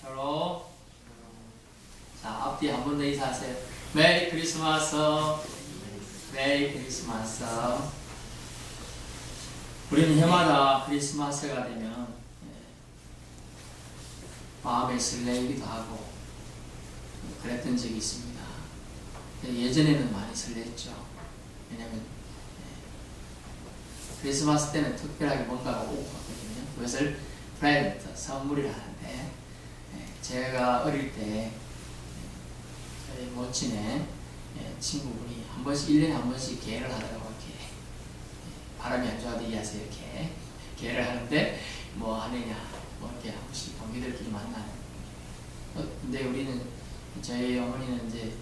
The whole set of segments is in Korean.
샬롬. 자, 앞뒤 한 번 더 인사하세요. 메리 크리스마스. 메리 크리스마스. 우리는 해마다 크리스마스가 되면 마음에 설레기도 하고 그랬던 적이 있습니다. 예전에는 많이 설렜죠. 왜냐하면 크리스마스 때는 특별하게 뭔가가 오고 갔거든요. 그것을 프레젠트, 선물이라 하는데, 제가 어릴 때 저희 모친의 친구분이 한 번씩 1년에 한 번씩 계회를 하더라고요. 이렇게 바람이 안 좋아도 이해하세요. 이렇게 계회를 하는데 뭐 하느냐 뭐 이렇게 한 번씩 동기들끼리 만나는. 근데 우리는 저희 어머니는 이제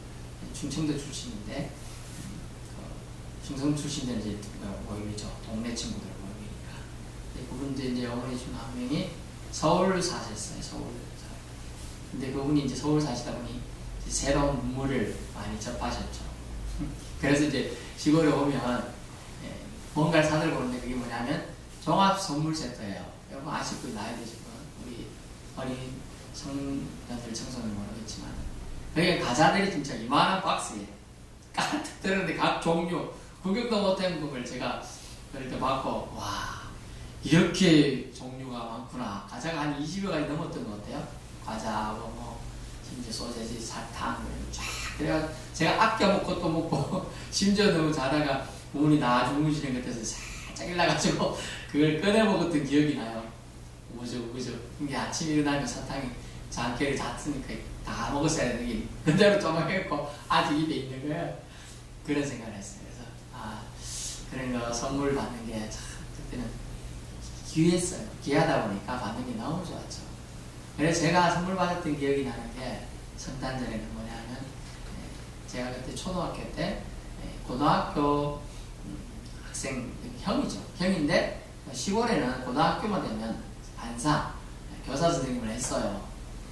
충청도 출신인데 충성 출신들 이제 모임이죠. 동네 친구들 모임이니까. 그분도 이제 어머니 중 한 명이 서울 사셨어요. 서울. 근데 그분이 이제 서울 사시다 보니 이제 새로운 문물을 많이 접하셨죠. 그래서 이제 시골에 오면 뭔가를 사들고 오는데 그게 뭐냐면 종합 선물 세트예요. 여러분 아실 나야 되시고 우리 어린 청년들 청소년 모르겠지만 그게 과자들이 진짜 이만한 박스에 가득 들었는데 각 종류 구경도 못한 걸 제가 그럴 때 받고 와 이렇게 종류가 많구나. 과자가 한 20여 가지 넘었던 것 같아요. 과자 뭐 심지어 소세지 사탕 쫙 그래가 제가 아껴 먹고 또 먹고 심지어 너무 자다가 부모님 나 주무시는 것 같아서 살짝 일나가지고 그걸 꺼내 먹었던 기억이 나요. 우저 이게 아침에 일어나면 사탕이 잠결에 잤으니까 다 먹었어야 되는 게 그대로 쪼먹했고 아직 입에 있는 거예요. 그런 생각을 했어요. 그래서 그런 거 선물 받는 게 참 그때는 귀했어요. 귀하다 보니까 받는 게 너무 좋았죠. 그래서 제가 선물 받았던 기억이 나는 게 성탄절에는 뭐냐면 제가 그때 초등학교 때 고등학교 학생 형이죠. 형인데 시골에는 고등학교만 되면 반사 교사 선생님을 했어요.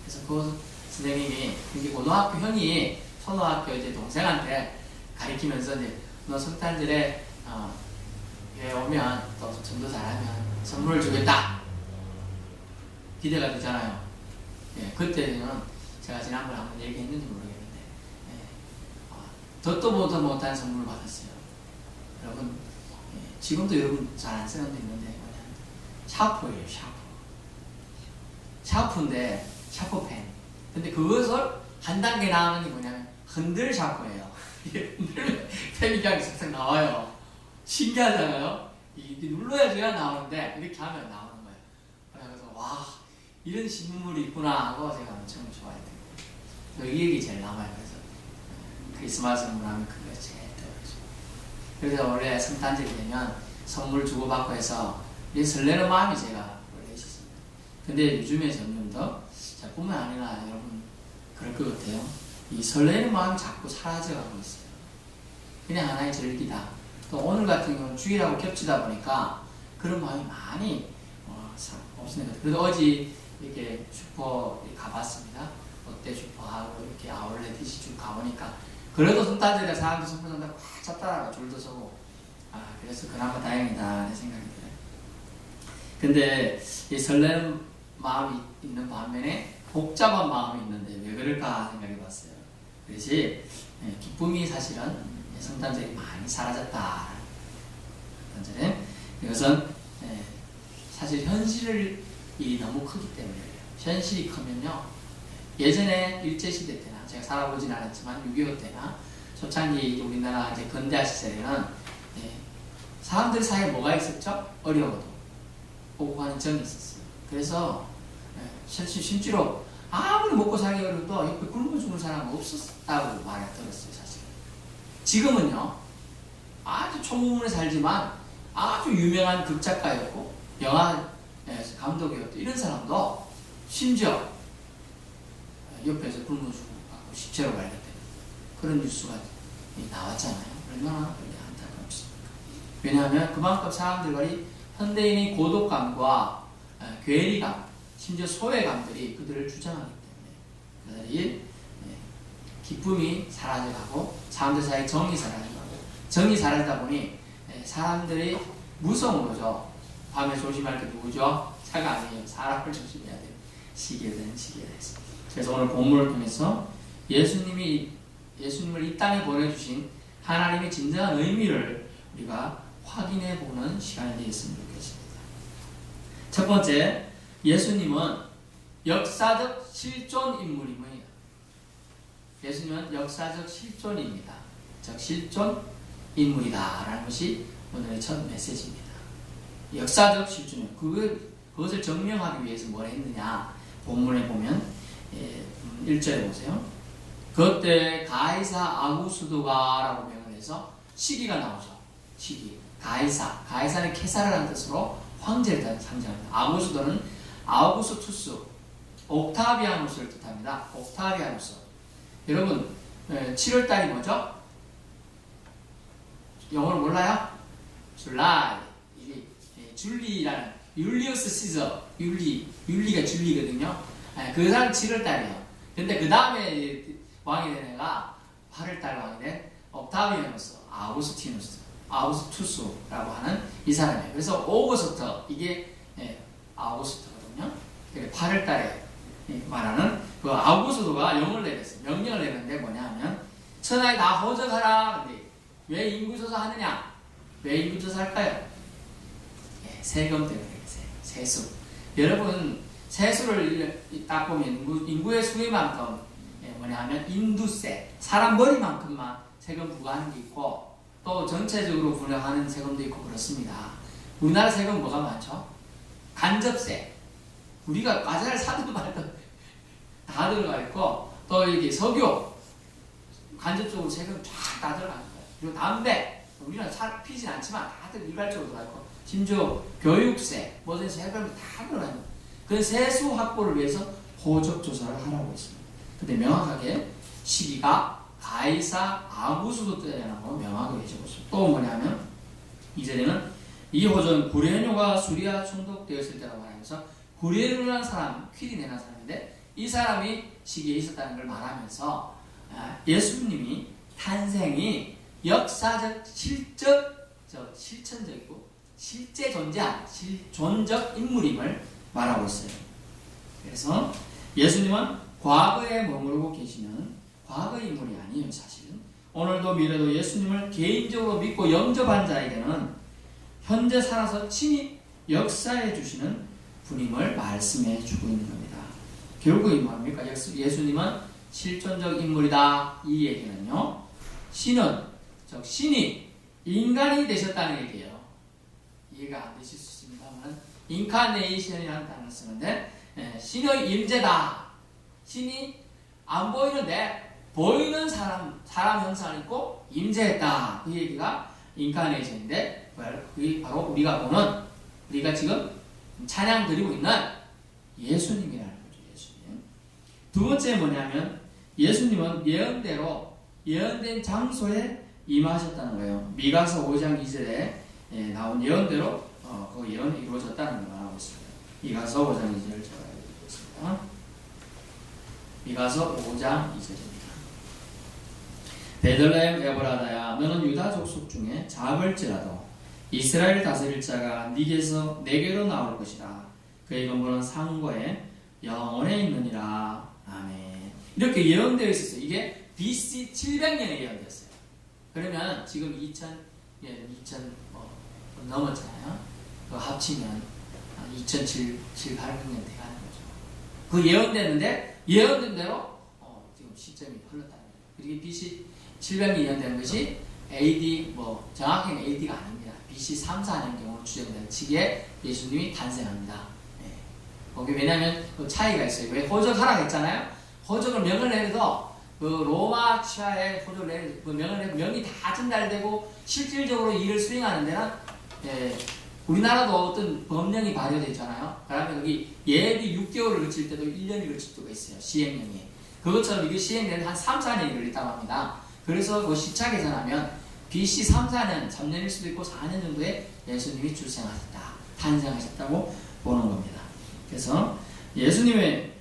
그래서 그 선생님이 이게 고등학교 형이 초등학교 이제 동생한테 가리키면서 이제 너 성탄절에 여기 오면 또 전도 잘하면 선물을 주겠다. 기대가 되잖아요. 그때는 제가 지난번에 한번 얘기했는지 모르겠는데 덧도 보도 못한 선물을 받았어요. 여러분 지금도 여러분 잘 안 쓰는 데 있는데 뭐냐면 샤프예요. 샤프인데 샤프펜. 근데 그것을 한 단계 나가는 게 뭐냐면 흔들 샤프예요. 흔들면 펜이 그냥 싹싹 나와요. 신기하잖아요. 이게 눌러야지야 나오는데 이렇게 하면 나오는 거예요. 그래서 와 이런 신문물이 있구나 하고 제가 엄청 좋아했던 거예요. 이 얘기 제일 남아요. 그래서 크리스마스 선물 하면 그게 제일 떠오르죠. 그래서 원래 성탄절이 되면 선물 주고받고 해서 이 설레는 마음이 제가 원래 있었습니다. 근데 요즘에 점점 더 뿐만 아니라 여러분 그럴 것 같아요. 이 설레는 마음이 자꾸 사라져가고 있어요. 그냥 하나의 절기다. 또 오늘 같은 경우는 주일하고 겹치다 보니까 그런 마음이 많이 없으니까. 그래도 어제 이렇게 슈퍼 가봤습니다. 롯데 슈퍼하고 이렇게 아울렛 DC 쭉 가보니까 그래도 성탄절에 사람들 선물 산다고 꽉 찼다가 줄도 서고 그래서 그나마 다행이다 하는 생각이 들어요. 근데 이 설레는 마음이 있는 반면에 복잡한 마음이 있는데 왜 그럴까 생각해 봤어요. 그래서 기쁨이 사실은 성탄절이 많이 사라졌다. 성탄절에 이것은 사실 현실이 너무 크기 때문이에요. 현실이 크면요. 예전에 일제시대 때나 제가 살아보진 않았지만 6.25 때나 초창기 우리나라 이제 근대화 시절에는 사람들 사이에 뭐가 있었죠? 어려워도 오고 가는 정이 있었어요. 그래서 실제로 아무리 먹고 살기 어려워도 옆에 굶어 죽는 사람은 없었다고 말을 들었어요. 사실 지금은요 아주 초문에 살지만 아주 유명한 극작가였고 영화 감독이었고 이런 사람도 심지어 옆에서 굶어 죽고 시체로 발견되는 그런 뉴스가 나왔잖아요. 얼마나 그게 안타깝습니까? 왜냐하면 그만큼 사람들이 현대인의 고독감과 괴리감 심지어 소외감들이 그들을 주장하기 때문에 그들이 기쁨이 사라져가고 사람들 사이에 정이 사라져가고 정이 사라지다 보니 사람들이 무서운 거죠. 밤에 조심할 게 누구죠? 차가 아니에요. 사람을 조심해야 돼요. 시기에 대해서. 그래서 오늘 본문을 통해서 예수님을 이 땅에 보내주신 하나님의 진정한 의미를 우리가 확인해 보는 시간이 되었으면 좋겠습니다. 첫 번째, 예수님은 역사적 실존 인물임을. 예수님은 역사적 실존입니다. 즉 실존 인물이다 라는 것이 오늘의 첫 메시지입니다. 역사적 실존이요. 그것을 증명하기 위해서 뭘 했느냐. 본문에 보면 1절에 보세요. 그때 가이사 아구스도가 라고 명을 해서 시기가 나오죠. 시기. 가이사는 케사르라는 뜻으로 황제를 상징합니다. 아구스도는 아우구스투스, 옥타비아누스를 뜻합니다. 옥타비아누스. 여러분 7월달이 뭐죠? 영어를 몰라요? 줄라이. 이게 줄리라는 율리우스 시저, 율리가 줄리거든요. 그 사람 7월달이에요. 근데 그 다음에 왕이 된 애가 8월달 왕이 된 옥타비아누스, 아우구스투스라고 하는 이 사람이에요. 그래서 오거스트, 이게 아우구스트거든요. 8월달에 말하는 그 아우구스도가 명령을 내렸는데 뭐냐면 천하에 다 호적하라. 근데 왜 인구조사하느냐? 왜 인구조사할까요? 세금 때문에. 세수. 여러분 세수를 딱 보면 인구의 수위만큼 뭐냐면 인두세, 사람 머리만큼만 세금 부과하는 게 있고 또 전체적으로 부과하는 세금도 있고 그렇습니다. 우리나라 세금 뭐가 많죠? 간접세. 우리가 과자를 사든 말든 다 들어가 있고 또 이게 석유 간접적으로 세금 쫙 다 들어가는 거예요. 그리고 담배 우리는 피진 않지만 다들 일괄적으로 들어가 있고 심지어 교육세 모든 세금이 다 들어가 있는 거예요. 그 세수 확보를 위해서 호적 조사를 하라고 했습니다. 근데 명확하게 시기가 가이사 아구스도 때라는 거 명확하게 적었어요. 또 뭐냐면 이전에는 이 호적은 구레뇨가 수리아 총독되었을 때라고 하면서 구레뇨라는 사람, 퀴리네라는 사람인데 이 사람이 시기에 있었다는 걸 말하면서 예수님이 탄생이 역사적, 실천적이고 실제 존재한 실존적 인물임을 말하고 있어요. 그래서 예수님은 과거에 머무르고 계시는 과거 인물이 아니에요. 사실은 오늘도 미래도 예수님을 개인적으로 믿고 영접한 자에게는 현재 살아서 친히 역사해 주시는 분임을 말씀해 주고 있는 겁니다. 결국이 뭡니까? 예수님은 실존적 인물이다. 이 얘기는요. 신이 인간이 되셨다는 얘기예요. 이해가 안 되실 수 있습니다만 인카네이션이라는 단어를 쓰는데 신의 임재다. 신이 안 보이는데 보이는 사람 형상을 입고 임재했다. 그 얘기가 인카네이션인데 그게 바로 우리가 지금 찬양 드리고 있는 예수님이라는 거죠. 예수님. 두 번째 뭐냐면 예수님은 예언된 장소에 임하셨다는 거예요. 미가서 5장 2절에 나온 예언대로 그 예언이 이루어졌다는 걸 말하고 있습니다. 미가서 5장 2절을 제가 읽겠습니다. 미가서 5장 2절입니다. 베들레헴 에브라다야 너는 유다 족속 중에 작을지라도 이스라엘 다스릴 자가 내게로 나올 것이다. 그의 근본은 상고에 영원에 있느니라. 아멘. 이렇게 예언되어 있었어요. 이게 BC 700년에 예언되었어요. 그러면 지금 2000 넘었잖아요. 그 합치면 2007-800년 돼가는 거죠. 그 예언됐는데 예언된 대로 지금 시점이 흘렀다는 거예요. 그리고 BC 700년 예언되는 것이 AD 정확히는 AD가 아닙니다. BC 3, 4년 경우로 추정되는 시기에 예수님이 탄생합니다. 거기 왜냐하면 그 차이가 있어요. 왜 호적하라고 했잖아요. 호적을 명을 내려도 그 로마 치하에 호적을 내려 그 명을 내려 명이 다 전달되고 실질적으로 일을 수행하는 데는 우리나라도 어떤 법령이 발효되어 있잖아요. 그러면 여기 예비 6개월을 거칠 때도 1년이 걸칠 때가 있어요. 시행령이. 그것처럼 이게 시행되는 한 3, 4년이 걸린다고 합니다. 그래서 그 시차 계산하면 BC 3, 4년, 3년일 수도 있고 4년 정도에 예수님이 탄생하셨다고 보는 겁니다. 그래서 예수님의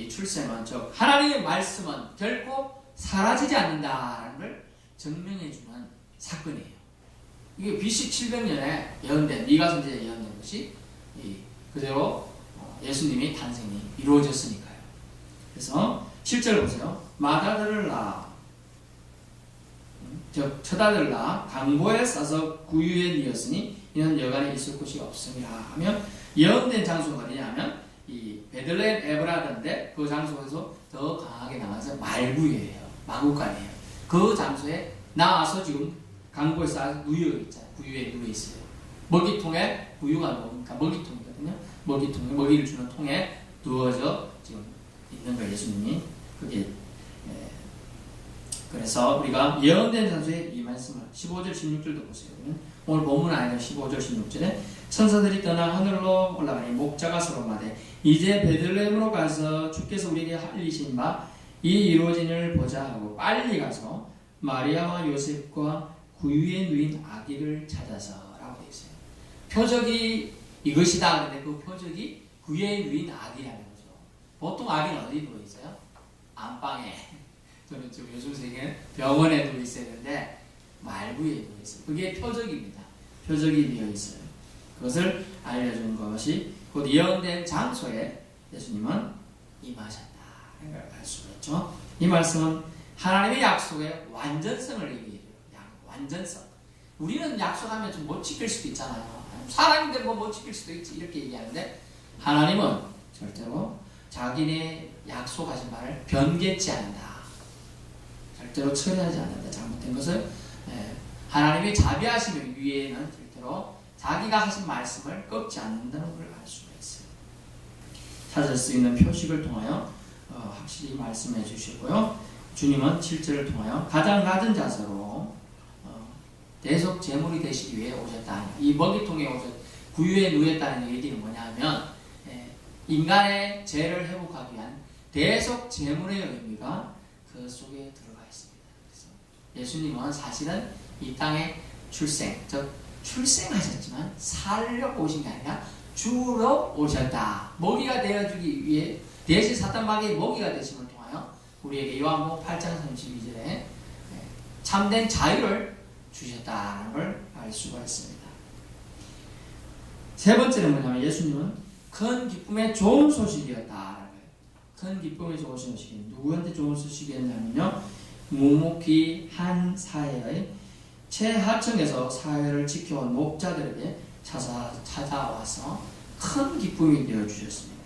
출생은 즉 하나님의 말씀은 결코 사라지지 않는다라는 걸 증명해주는 사건이에요. 이게 BC 700년에 예언된 미가 선지자에 예언된 것이 그대로 예수님이 탄생이 이루어졌으니까요. 그래서 7절 보세요. 맏아들을 낳아 즉 첫아들 낳아 강보에 싸서 구유에 뉘었으니 이는 여간에 있을 곳이 없음이라 하면 예언된 장소가 어디냐면 이 베들레헴 에브라다인데 그 장소에서 더 강하게 나가서 말구유예요. 마구간이에요. 그 장소에 나와서 지금 강보에 싸서 구유 있잖아요. 구유에 누워 있어요. 먹이통에 구유가 놓으니까 먹이통이거든요. 먹이통에 먹이를 주는 통에 누워져 지금 있는 거예요. 예수님이 그게 그래서 우리가 예언된 장소에 이 말씀을 15절 16절도 보세요. 오늘 본문 아니라 15절 16절에 천사들이 떠나 하늘로 올라가니 목자가 서로 말해 이제 베들레헴으로 가서 주께서 우리에게 알리신 바 이 이루어진을 보자 하고 빨리 가서 마리아와 요셉과 구유에 누인 아기를 찾아서 라고 되어 있어요. 표적이 이것이다. 그런데 그 표적이 구유에 누인 아기라는 거죠. 보통 아기는 어디 누워 있어요? 안방에. 저는 지금 요즘 세계는 병원에 누워 있어야 되는데 말구에 누워 있어요. 그게 표적입니다. 표적이 되어 있어요. 그것을 알려준 것이 곧 예언된 장소에 예수님은 임하셨다. 이걸 알 수가 있죠. 이 말씀은 하나님의 약속의 완전성을 얘기해요. 완전성. 우리는 약속하면 좀 못 지킬 수도 있잖아요. 사람인데 뭐 못 지킬 수도 있지 이렇게 얘기하는데 하나님은 절대로 자기네 약속하신 말을 변개치 않는다. 절대로 처리하지 않는다. 잘못된 것을 하나님의 자비하심 위에는 절대로 자기가 하신 말씀을 꺾지 않는다는 걸 알 수가 있어요. 찾을 수 있는 표식을 통하여 확실히 말씀해 주시고요. 주님은 7절을 통하여 가장 낮은 자세로 대속 제물이 되시기 위해 오셨다. 이 먹이통에 구유에 누웠다는 얘기는 뭐냐면 인간의 죄를 회복하기 위한 대속 제물의 의미가 그 속에 들어가 있습니다. 그래서 예수님은 사실은 이 땅에 출생하셨지만 살려고 오신 게 아니라 주로 오셨다. 먹이가 되어주기 위해 대신 사탄 마귀의 먹이가 되심을 통하여 우리에게 요한복음 8장 32절에 참된 자유를 주셨다는 걸 알 수가 있습니다. 세 번째는 뭐냐면 예수님은 큰 기쁨의 좋은 소식이었다. 큰 기쁨의 좋은 소식이 누구한테 좋은 소식이었냐면요. 묵묵히 한 사회의 최하층에서 사회를 지켜온 목자들에게 찾아와서 큰 기쁨이 되어 주셨습니다.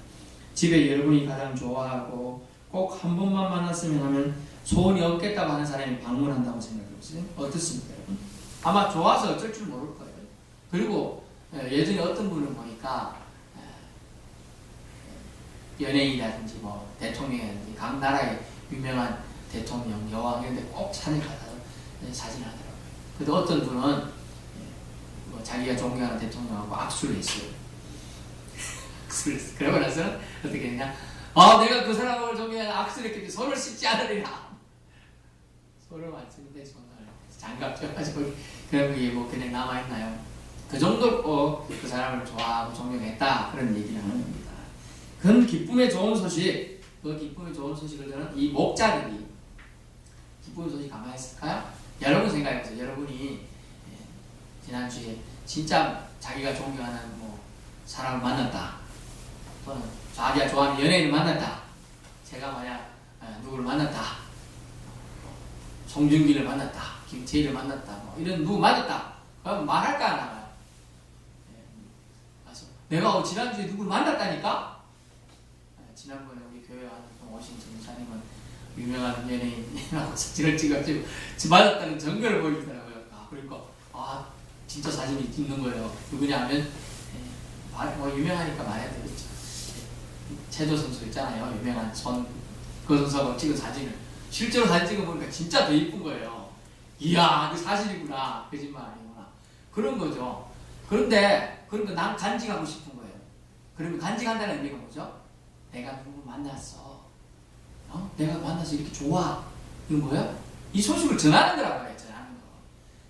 집에 여러분이 가장 좋아하고 꼭 한 번만 만났으면 하면 소원이 없겠다고 하는 사람이 방문한다고 생각해보세요. 어떻습니까, 여러분? 아마 좋아서 어쩔 줄 모를 거예요. 그리고 예전에 어떤 분을 보니까 연예인이라든지 뭐 대통령이라든지 각 나라의 유명한 대통령, 여왕 이런 데 꼭 산에 가서 사진을 하더라고요. 그래도 어떤 분은 뭐 자기가 존경하는 대통령하고 악수를 했어요. 악수를 했어요. 그러고 나서는 어떻게 했냐? 내가 그 사람을 존경하는 악수를 했기 때문에 손을 씻지 않으리라. 손을 안 쓰는데 손을 장갑 껴가지고 그런 게 뭐 그냥 남아있나요? 그 정도로 그 사람을 좋아하고 존경했다. 그런 얘기를 하는 겁니다. 그 기쁨의 좋은 소식, 그 기쁨의 좋은 소식을 들은 이 목자들이 기쁨의 소식 가만히 있을까요? 여러분 생각해보세요. 여러분이 지난주에 진짜 자기가 존경하는 뭐 사람을 만났다. 또는 자기가 좋아하는 연예인을 만났다. 제가 만약 누구를 만났다. 송중기를 만났다. 김태희를 만났다. 뭐 이런 누구 만났다. 그럼 말할까 안 할까요? 내가 지난주에 누구를 만났다니까? 지난번에 우리 교회 오신 전사님은 유명한 연예인이라고 사진을 찍어가지고 맞았다는 증거를 보여주더라고요. 그러니까 진짜 사진이 있는 거예요. 누구냐 하면 뭐 유명하니까 말해야 되겠죠. 체조 선수 있잖아요. 유명한 그 선수하고 찍은 사진을 실제로 사진 찍어보니까 진짜 더 이쁜 거예요. 이야, 그 사실이구나. 거짓말 아니구나. 그런 거죠. 그런데 그러니까 난 간직하고 싶은 거예요. 그러면 간직한다는 의미가 뭐죠? 내가 누구 만났어. 내가 만나서 이렇게 좋아. 이런 거예요? 이 소식을 전하는 거라고 해요. 전하는 거.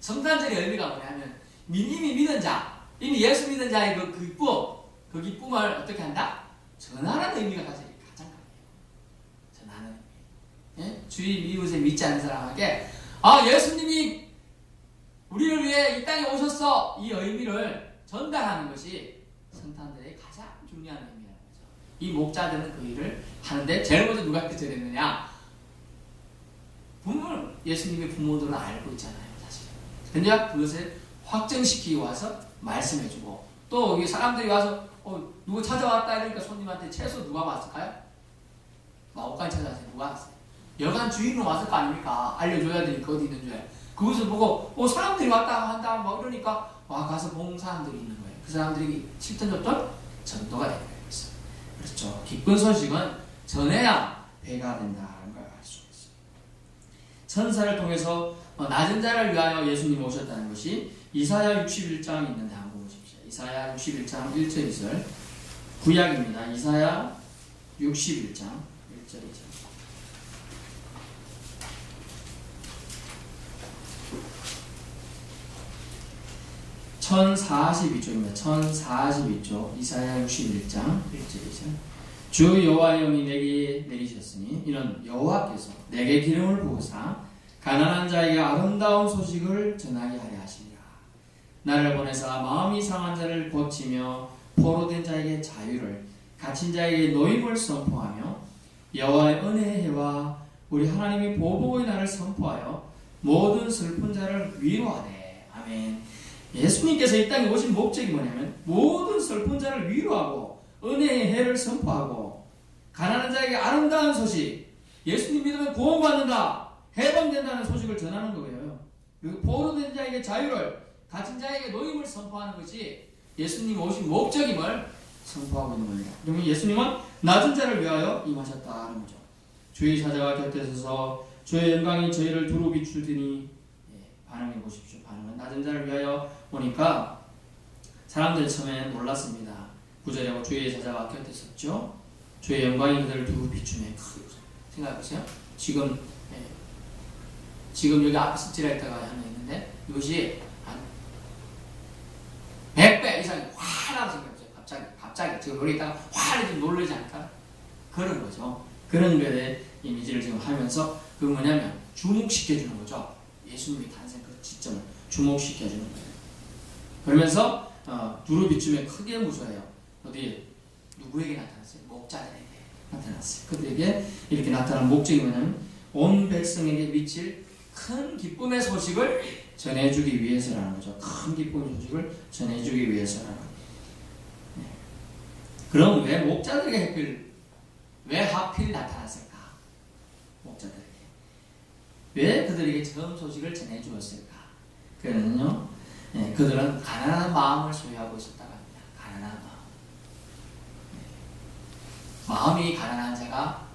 성탄절의 의미가 뭐냐면 이미 믿은 자, 이미 예수 믿은 자의 그 기쁨을 어떻게 한다? 전하는 의미가 가장 강해요. 전하는 의미. 예? 주위 이웃에 믿지 않는 사람에게 예수님이 우리를 위해 이 땅에 오셨어. 이 의미를 전달하는 것이 성탄절의 가장 중요한 의미라는 거죠. 이 목자들은 그 일을 하는데 제일 먼저 누가 깨뜨렸느냐? 예수님의 부모들은 알고 있잖아요, 사실. 근데 그것을 확정시키고 와서 말씀해주고, 또 여기 사람들이 와서 누구 찾아왔다 이러니까 손님한테 채소 누가 왔을까요? 마오까지 찾아왔어요. 누가 왔어요? 여간 주인은 왔을 거 아닙니까? 알려줘야 되니까 어디 있는 줄. 그것을 보고 사람들이 왔다 한다 막 이러니까 가서 본 사람들이 있는 거예요. 그 사람들이 칠턴줬던 전도가 되는 거예요. 그렇죠. 기쁜 소식은 전해야 배가 된다는 걸 알 수 있어요. 천사를 통해서 낮은 자를 위하여 예수님이 오셨다는 것이 이사야 61장이 있는데 한번 보십시오. 이사야 61장 1절 2절 구약입니다. 이사야 61장 1절 2절 1042쪽입니다. 1042쪽 이사야 61장 1절 2절 주 여호와의 영이 내게 내리셨으니 이는 여호와께서 내게 기름을 부으사 가난한 자에게 아름다운 소식을 전하게 하려 하시니라. 나를 보내사 마음이 상한 자를 고치며 포로된 자에게 자유를 갇힌 자에게 노임을 선포하며 여호와의 은혜의 해와 우리 하나님의 보복의 날을 선포하여 모든 슬픈 자를 위로하되. 아멘. 예수님께서 이 땅에 오신 목적이 뭐냐면 모든 슬픈 자를 위로하고 은혜의 해를 선포하고 가난한 자에게 아름다운 소식, 예수님 믿으면 구원받는다, 해방된다는 소식을 전하는 거예요. 그리고 포로된 자에게 자유를, 갇힌 자에게 노임을 선포하는 것이 예수님 오신 목적임을 선포하고 있는 겁니다. 그러면 예수님은 낮은 자를 위하여 임하셨다는 거죠. 주의 사자가 곁에 서서 주의 영광이 저희를 두루 비추더니, 반응해 보십시오. 반응은 낮은 자를 위하여 오니까 사람들 처음에 놀랐습니다. 9절에 주의 사자가 곁에 섰죠. 주의 영광이 그들을 두루 비추네. 생각해보세요. 지금 여기 앞에 스틸라이트가 하나 있는데 이것이 한 100배 이상 화나게 생겼어요. 갑자기 지금 여기다가 화를 놀라지 않을까? 그런 거죠. 그런 거에 이미지를 지금 하면서 그 뭐냐면 주목시켜주는 거죠. 예수님의 탄생 그 지점을 주목시켜주는 거예요. 그러면서 두루 비추면 크게 무서워요. 어디 누구에게 나타났어요? 목자들에게 나타났어요. 그들에게 이렇게 나타난 목적이 뭐냐면 온 백성에게 미칠 큰 기쁨의 소식을 전해주기 위해서라는 거죠. 큰 기쁨의 소식을 전해주기 위해서라는 거예요. 그럼 왜 목자들에게 왜 하필 나타났을까? 목자들에게 왜 그들에게 처음 소식을 전해주었을까? 그는요, 그들은 가난한 마음을 소유하고 있었다고 합니다. 가난한 마음. 마음이 가난한 자가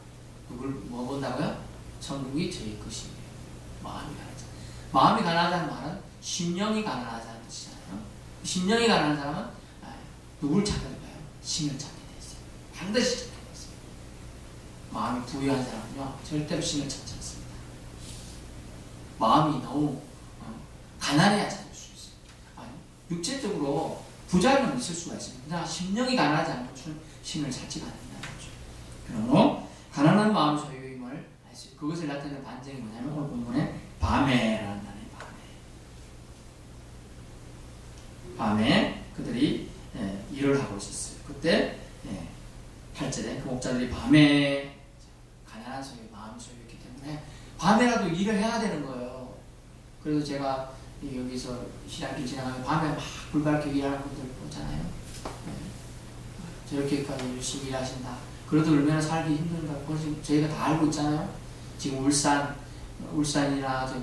누굴 뭐 본다고요? 천국이 저희 것이에요. 마음이 가난한 자. 마음이 가난하다는 말은 심령이 가난하다는 뜻이잖아요. 심령이 가난한 사람은 누굴 찾을까요? 신을 찾게 돼 있어요. 반드시 찾게 돼 있어요. 마음이 부유한 사람은요, 절대로 신을 찾지 않습니다. 마음이 너무 가난해야 찾을 수 있어요. 육체적으로 부자는 있을 수가 있습니다. 그러나 심령이 가난하지 않고 신을 찾지가 않는다는 거죠. 그러므로 가난한 마음 소유임을 알 수 있어요. 그것을 나타내는 반증이 뭐냐면 오늘 본문에 밤에라는 단어예요. 밤에 그들이 일을 하고 있었어요. 그때 8절에 그 목자들이 밤에 가난한 소유, 마음 소유였기 때문에 밤에라도 일을 해야 되는 거예요. 그래서 제가 여기서 신학길 지나가면 밤에 막 불밝게 일하는 분들 보잖아요. 저렇게까지 열심히 일하신다. 그래도 얼마나 살기 힘든가. 그걸 저희가 다 알고 있잖아요. 지금 울산이나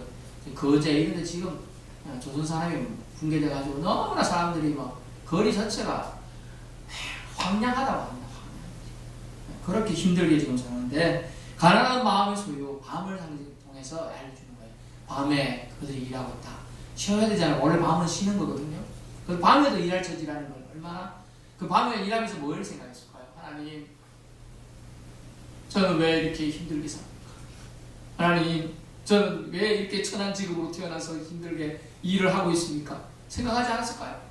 거제 이런 데 지금 조선 사람이 붕괴돼가지고 너무나 사람들이 막 거리 자체가 황량하다고 합니다. 그렇게 힘들게 지금 사는데 가난한 마음의 소유, 밤을 통해서 알려주는 거예요. 밤에 그들이 일하고 있다. 쉬어야 되잖아요. 원래 밤은 쉬는 거거든요. 그 밤에도 일할 처지라는 걸 얼마나 그 밤에 일하면서 뭘 생각했을까요? 하나님, 저는 왜 이렇게 힘들게 삽니까? 하나님, 저는 왜 이렇게 천한 직업으로 태어나서 힘들게 일을 하고 있습니까? 생각하지 않았을까요?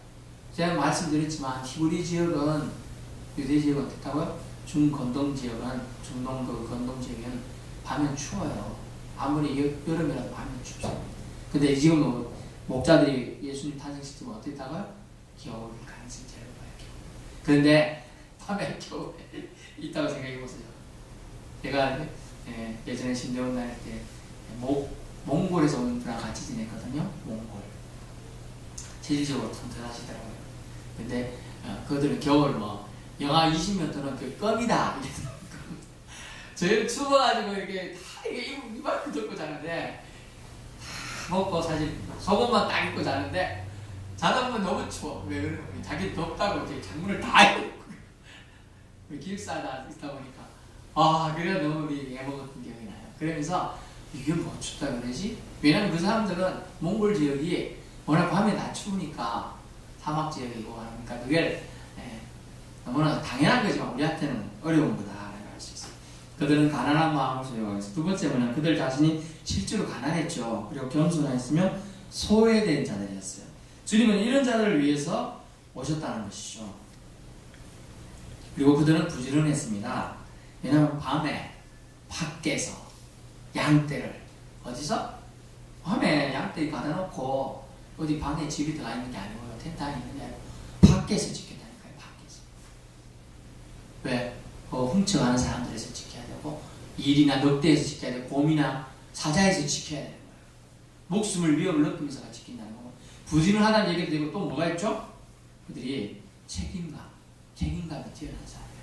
제가 말씀드렸지만 히브리 지역은 유대 지역은 어떻다고요? 중건동 지역은 중동 그 건동 지역은 밤엔 추워요. 아무리 여름이라도 밤엔 춥습니다. 근데 지금 목자들이 예수님 탄생 시점은 어땠다고요? 겨울 가능성이 제일 높아요. 그런데 밤에 있다고 생각해 보세요. 제가 예전에 신대원 다닐 때 몽골에서 온 분랑 같이 지냈거든요. 몽골. 체질적으로 튼튼하시더라고요. 근데 그들은 겨울 뭐 영하 20몇 도는 그 껌이다. 저희는 추워가지고 이렇게 다 이만큼 덮고 자는데 다 먹고 사실 속옷만 딱 입고 자는데 자다 보면 너무 추워. 왜 그러는 거야? 자기 덥다고 이제 창문을 다 열고 기숙사다 있다 보니까 그래 너무 애먹었던 기억이 나요. 그러면서 이게 뭐 춥다 그러지? 왜냐면 그 사람들은 몽골 지역이 워낙 밤에 다 추우니까 사막 지역이고 하니까 그게 너무나 당연한 거지만 우리한테는 어려운 거다라고 할 수 있어요. 그들은 가난한 마음을 소유하겠어. 두 번째는 그들 자신이 실제로 가난했죠. 그리고 겸손했으며 소외된 자들이었어요. 주님은 이런 자들을 위해서 오셨다는 것이죠. 그리고 그들은 부지런했습니다. 왜냐하면 밤에 밖에서 양떼를 어디서? 밤에 양떼 가다 놓고 어디 방에 집이 들어가 있는 게 아니고요. 텐트 안에 있는 게 아니고 밖에서 지켰다니까요. 밖에서. 왜? 훔쳐가는 사람들에서 지켜야 되고 일이나 늑대에서 지켜야 되고 곰이나 사자에서 지켜야 되는 거예요. 목숨을 위협을 느끼면서 지킨다는 거고 부지런하다는 얘기도 되고 또 뭐가 있죠? 그들이 책임감이 뛰어난 사람이에요.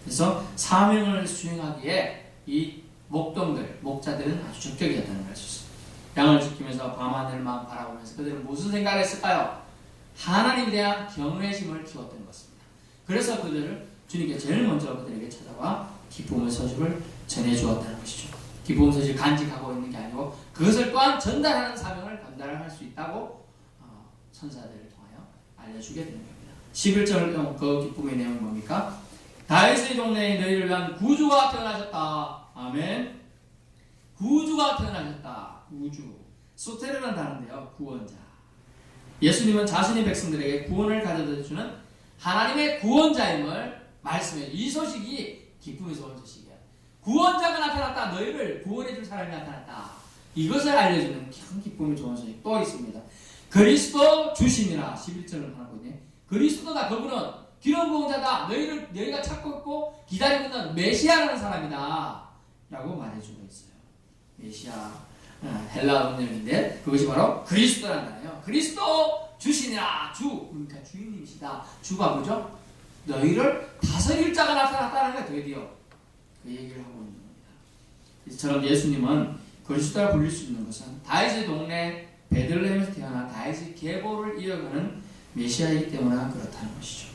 그래서 사명을 수행하기에 이 목자들은 아주 적격이었다는 걸 알 수 있어요. 양을 지키면서 밤하늘만 바라보면서 그들은 무슨 생각을 했을까요? 하나님에 대한 경외심을 키웠던 것입니다. 그래서 그들을 주님께 제일 먼저 그들에게 찾아와 기쁨의 소식을 전해주었다는 것이죠. 기쁨의 소식을 간직하고 있는 게 아니고 그것을 또한 전달하는 사명을 감당할 수 있다고 천사들을 통하여 알려주게 되는 겁니다. 11절 그 기쁨의 내용은 뭡니까? 다윗의 동네에 너희를 위한 구주가 태어나셨다. 아멘. 구주가 태어나셨다. 구주. 소테르는 다른데요. 구원자. 예수님은 자신의 백성들에게 구원을 가져다 주는 하나님의 구원자임을 말씀해요. 이 소식이 기쁨의 좋은 소식이에요. 구원자가 나타났다. 너희를 구원해 줄 사람이 나타났다. 이것을 알려주는 큰 기쁨이 좋은 소식 또 있습니다. 그리스도 주심이라 11절을 하고 있네. 그리스도다. 그분은 기름부음자다. 너희가 찾고 있고 기다리고 있는 메시아라는 사람이다. 라고 말해주고 있어요. 메시아 헬라 문명인데 그것이 바로 그리스도라는 단어예요. 그리스도 주시니라. 주 그러니까 주인님이시다. 주가 뭐죠? 너희를 다스릴 자가 나타났다는 게 드디어 그 얘기를 하고 있는 겁니다. 이처럼 예수님은 그리스도라 불릴 수 있는 것은 다윗의 동네 베들레헴에서 태어난 다윗의 계보를 이어가는 메시아이기 때문에 그렇다는 것이죠.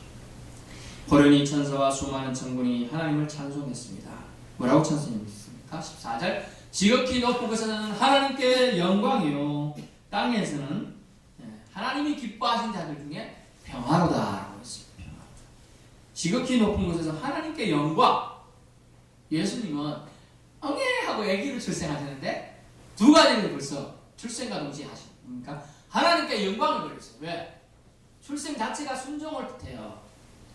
호련히 천사와 수많은 천군이 하나님을 찬송했습니다. 뭐라고 찬송했습니까? 14절 지극히 높은 곳에서는 하나님께 영광이요 땅에서는 하나님이 기뻐하신 자들 중에 평화로다. 지극히 높은 곳에서 하나님께 영광. 예수님은 하고 아기를 출생하셨는데 두 가지를 벌써 출생과 동시에 하십니까? 하나님께 영광을 돌렸어요. 왜? 출생 자체가 순종을 뜻해요.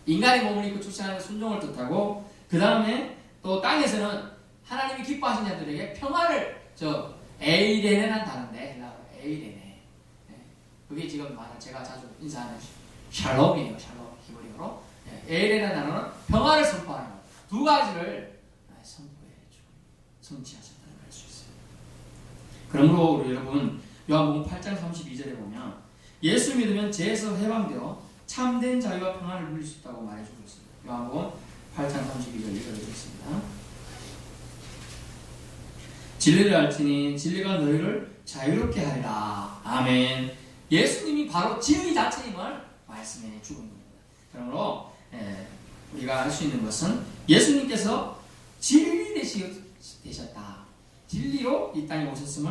인간의 몸을 입고 출생하는 순종을 뜻하고 그 다음에 또 땅에서는 하나님이 기뻐하신 자들에게 평화를 에이레네라는 단어인데 헬라어로 에이레네. 그게 지금 제가 자주 인사하는 샬롬이에요. 샬롬 히브리어로. 에이레라는 단어는 평화를 선포하는 것. 두 가지를 선포해주고 성취하셨다는 걸 알 수 있어요. 그러므로 우리 여러분 요한복음 8장 32절에 보면 예수 믿으면 죄에서 해방되어 참된 자유와 평안을 누릴 수 있다고 말해주고 있습니다. 요한복음 8장 32절 읽어드리겠습니다. 진리를 알지니 진리가 너희를 자유롭게 하리라. 아멘. 예수님이 바로 진리 자체임을 말씀해 주고 있는 겁니다. 그러므로 우리가 알 수 있는 것은 예수님께서 진리 되셨다. 진리로 이 땅에 오셨음을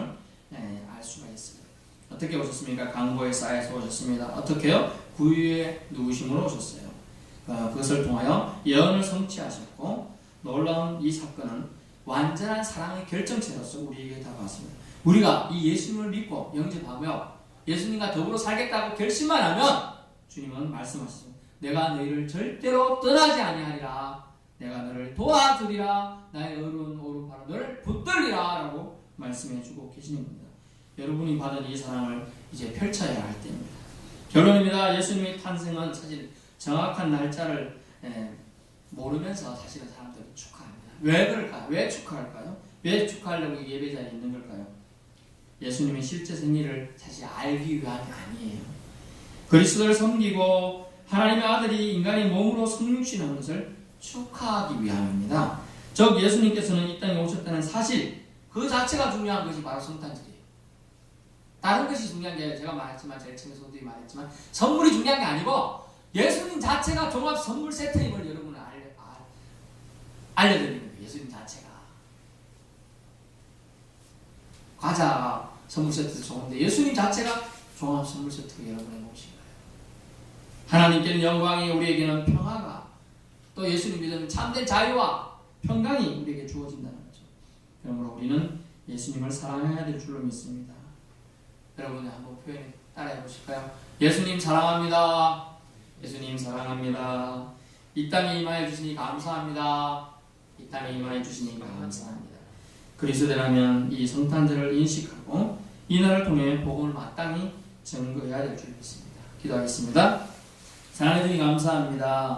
알 수가 있습니다. 어떻게 오셨습니까? 강보의 쌀에서 오셨습니다. 어떻게요? 구유에 누우심으로 오셨어요. 그것을 통하여 예언을 성취하셨고 놀라운 이 사건은 완전한 사랑의 결정체로서 우리에게 다가왔습니다. 우리가 이 예수님을 믿고 영접하며 예수님과 더불어 살겠다고 결심만 하면 주님은 말씀하셨습니다. 내가 너희를 절대로 떠나지 아니하리라. 내가 너를 도와주리라. 나의 어려운 오른팔은 너를 붙들리라. 라고 말씀해주고 계시는 겁니다. 여러분이 받은 이 사랑을 이제 펼쳐야 할 때입니다. 결론입니다. 예수님의 탄생은 사실 정확한 날짜를 모르면서 사실은 사람들은 축하합니다. 왜 그럴까요? 왜 축하할까요? 왜 축하하려고 예배자리에 있는 걸까요? 예수님의 실제 생일을 사실 알기 위함이 아니에요. 그리스도를 섬기고 하나님의 아들이 인간의 몸으로 성육신한 것을 축하하기 위함입니다. 즉 예수님께서는 이 땅에 오셨다는 사실 그 자체가 중요한 것이 바로 성탄절이에요. 다른 것이 중요한 게 아니라 제가 말했지만 제일 처음에 말했지만 선물이 중요한 게 아니고 예수님 자체가 종합 선물 세트임을 여러분은 알려드리는 거예요. 예수님 자체가 과자 선물 세트도 좋은데 예수님 자체가 종합 선물 세트가 여러분의 몫인 거예요. 하나님께는 영광이, 우리에게는 평화가, 또 예수님 믿으면 참된 자유와 평강이 우리에게 주어진다는 거죠. 그러므로 우리는 예수님을 사랑해야 될 줄로 믿습니다. 여러분이 한번 표현에 따라해 보실까요? 예수님 사랑합니다. 예수님 사랑합니다. 이 땅에 임하여 주시니 감사합니다. 이 땅에 임하여 주시니 감사합니다. 그리스도라면 이 성탄절을 인식하고 이 날을 통해 복음을 마땅히 증거해야 될 줄 믿습니다. 기도하겠습니다. 사랑해 주님 감사합니다.